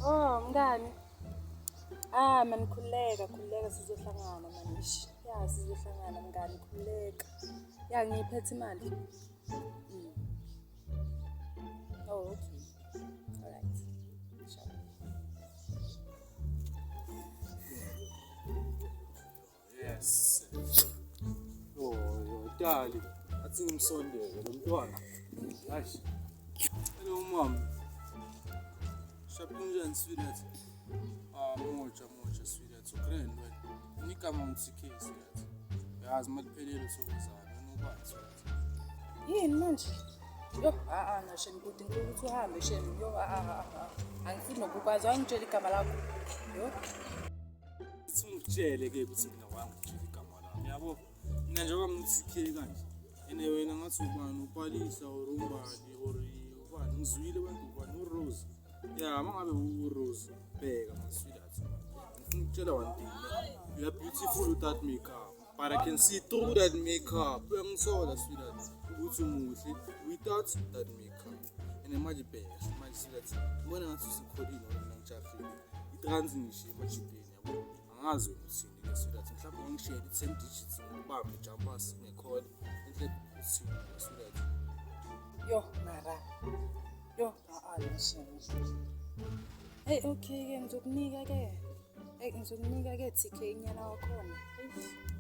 Oh, mngani. Man khuleka sizohlangana manishi. Ya sizohlangana mngani khuleka. Ya ngiyiphethe imali. Oh, okay. All right. Sure. Yes. Dali. Athi ngimsondele lo mntwana. Hayi. Hello mama. Shapunjani sweetheart. Moja sweetheart. So grand wena. Nigama ngitsikhe sweetheart. Yazi maliphelele sokuzana nobani sweetheart. Yini manje? Yo, na shame ukuthi ngicela ukuthi uhambe shame. Yo, angifuni nokukwazi wangitshela igama lakho. Yo. Singitshele ke ukuthi mina wangitshela igama lami. Yabo mina njengoba ngitsikhe kanje. Ene wena ngathi ubani uPalisa or uMbali or ubani ngizwile abantu ubani uRose. Yeah, mangabe uRose bheka masweetheart. Ngifuna ukutshela one thing. You are beautiful without makeup. But I can see through that makeup. Ngisola sweetheart. Ukuthi umuhle without that makeup. Ene manje bheka manje sweetheart. Ngibona ngathi usikholile ngoba ngijafile. Itransition emajibheni yabo. Angazi ukuthi ke sweetheart. Mhlawumbe ngishare 10 digits ngibambe jumpers ngecall. Enhle ukuthi sweetheart. Yo, mara. Yo, nashame. Hey, okay ke ngizokunika ke. Hey, ngizokunika ke TK inyana wakhona. Hey.